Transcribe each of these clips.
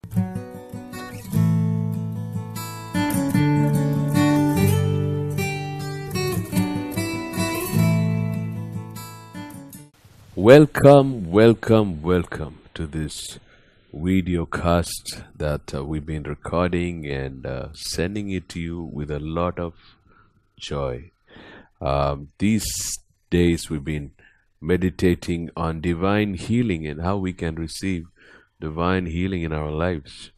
Welcome to this video cast that we've been recording and sending it to you with a lot of joy. These days we've been meditating on divine healing and how we can receive divine healing in our lives.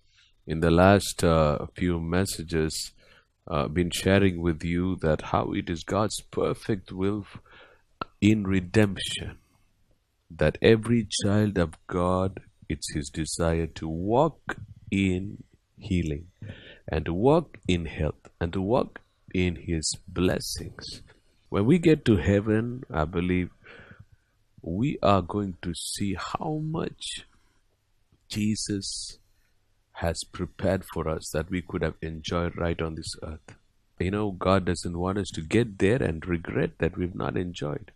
In the last few messages, been sharing with you that how it is God's perfect will in redemption, that every child of God, it's his desire to walk in healing and to walk in health and to walk in his blessings. When we get to heaven, I believe we are going to see how much Jesus has prepared for us that we could have enjoyed right on this earth. God doesn't want us to get there and regret that we've not enjoyed.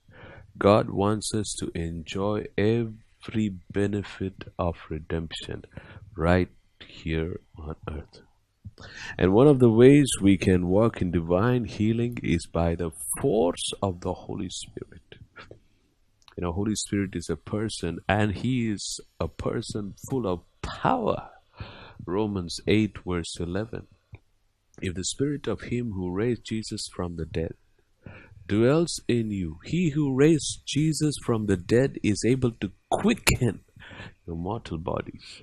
God wants us to enjoy every benefit of redemption right here on earth. And one of the ways we can walk in divine healing is by the force of the Holy Spirit. Holy Spirit is a person, and he is a person full of power. Romans 8 verse 11. If the spirit of him who raised Jesus from the dead dwells in you, he who raised Jesus from the dead is able to quicken your mortal bodies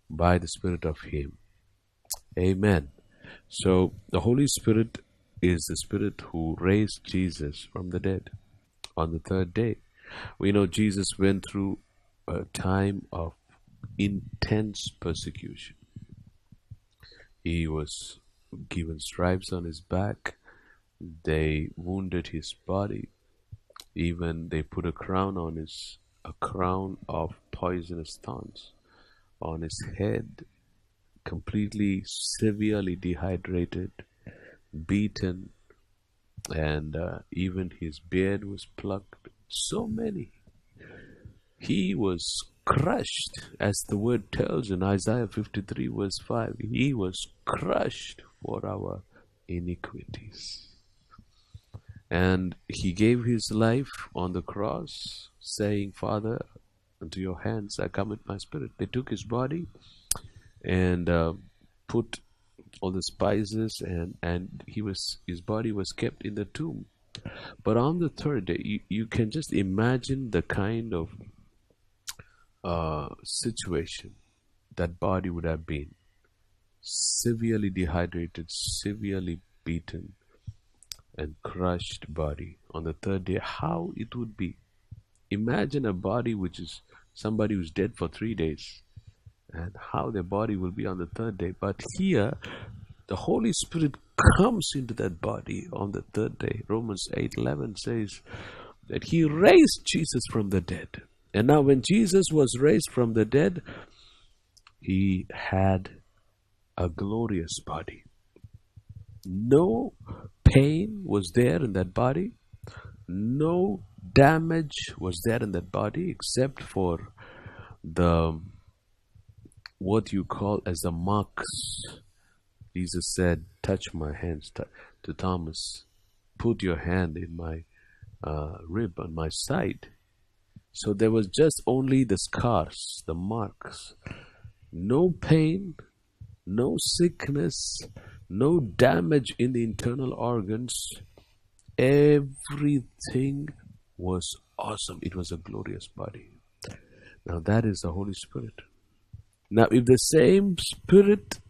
by the Spirit of him. Amen. So the Holy Spirit is the Spirit who raised Jesus from the dead on the third day. We know Jesus went through a time of intense persecution. He was given stripes on his back. They wounded his body. Even they put a crown of poisonous thorns on his head, completely severely dehydrated, beaten, and even his beard was plucked. So many. He was crushed, as the word tells in Isaiah 53 verse 5. He was crushed for our iniquities. And he gave his life on the cross, saying, Father, into your hands I commit my spirit. They took his body and put all the spices, and his body was kept in the tomb. But on the third day, you can just imagine the kind of situation that body would have been. Severely dehydrated, severely beaten, and crushed body on the third day. How it would be. Imagine a body which is somebody who's dead for 3 days, and how their body will be on the third day. But here the Holy Spirit comes into that body on the third day. Romans 8:11 says that he raised Jesus from the dead. And now when Jesus was raised from the dead, he had a glorious body. No pain was there in that body. No damage was there in that body, except for what you call as the marks. Jesus said, touch my hands, to Thomas, put your hand in my rib on my side. So there was just only the scars, the marks. No pain, no sickness, no damage in the internal organs. Everything was awesome. It was a glorious body. Now that is the Holy Spirit. Now if the same Spirit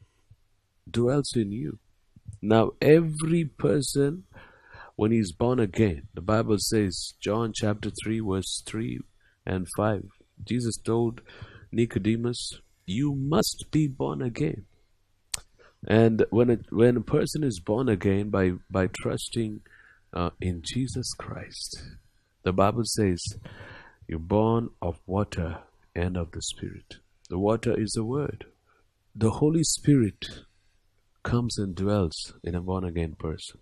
dwells in you, now every person, when he's born again, the Bible says, John chapter 3 verse 3 and 5, Jesus told Nicodemus, you must be born again. And when a person is born again by trusting in Jesus Christ, the Bible says you're born of water and of the Spirit. The water is the Word. The Holy Spirit comes and dwells in a born again person.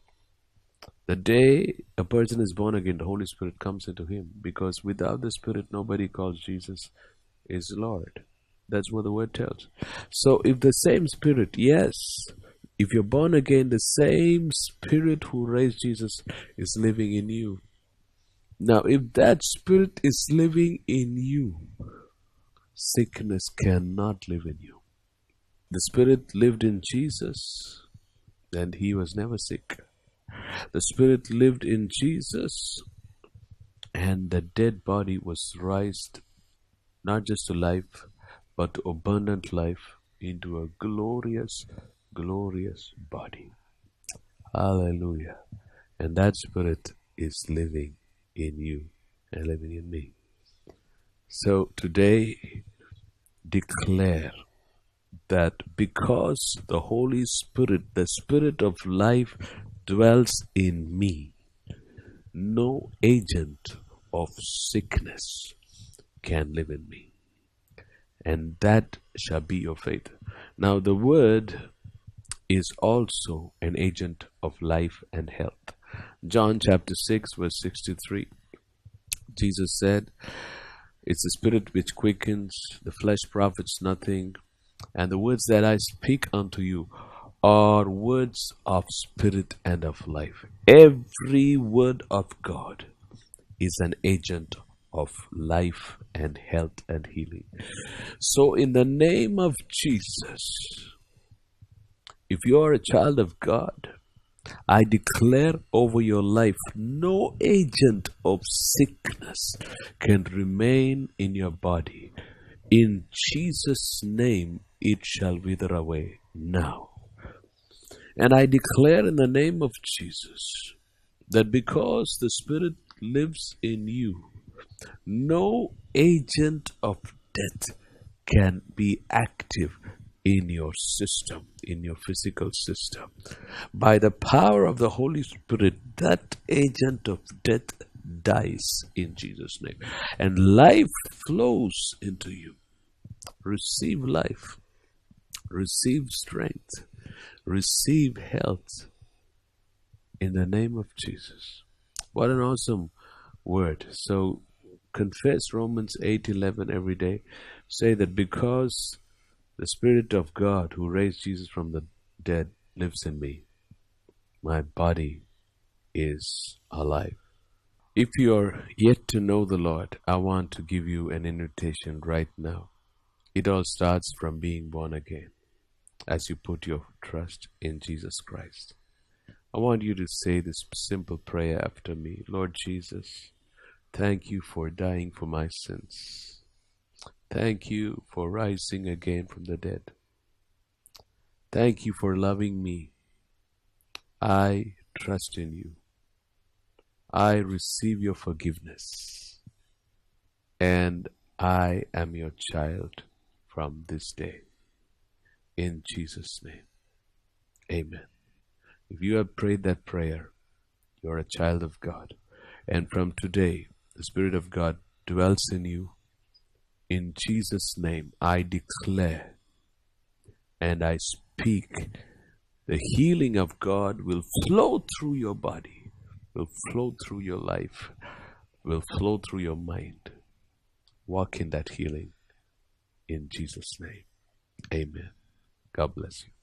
The day a person is born again, the Holy Spirit comes into him, because without the Spirit nobody calls Jesus is Lord. That's what the word tells. So if the same spirit, yes, if you're born again, the same spirit who raised Jesus is living in you. Now, if that spirit is living in you, sickness cannot live in you. The spirit lived in Jesus and he was never sick. The spirit lived in Jesus and the dead body was raised not just to life, but to abundant life into a glorious, glorious body. Hallelujah. And that spirit is living in you and living in me. So today, declare that because the Holy Spirit, the Spirit of life, dwells in me, no agent of sickness can live in me. And that shall be your faith. Now, the Word is also an agent of life and health. John chapter 6, verse 63, Jesus said, "It's the Spirit which quickens, the flesh profits nothing. And the words that I speak unto you are words of spirit and of life." Every word of God is an agent of life and health and healing. So, in the name of Jesus, if you are a child of God, I declare over your life no agent of sickness can remain in your body. In Jesus' name, it shall wither away now. And I declare in the name of Jesus that because the Spirit lives in you, no agent of death can be active in your system, in your physical system. By the power of the Holy Spirit, that agent of death dies in Jesus' name. And life flows into you. Receive life. Receive strength. Receive health in the name of Jesus. What an awesome word. So confess Romans 8:11 every day. Say that because the Spirit of God who raised Jesus from the dead lives in me, my body is alive. If you're yet to know the Lord, I want to give you an invitation right now. It all starts from being born again as you put your trust in Jesus Christ. I want you to say this simple prayer after me. Lord Jesus, thank you for dying for my sins. Thank you for rising again from the dead. Thank you for loving me. I trust in you. I receive your forgiveness. And I am your child from this day. In Jesus' name. Amen. If you have prayed that prayer, you're a child of God. And from today, the Spirit of God dwells in you. In Jesus' name, I declare and I speak the healing of God will flow through your body, will flow through your life, will flow through your mind. Walk in that healing in Jesus' name. Amen. God bless you.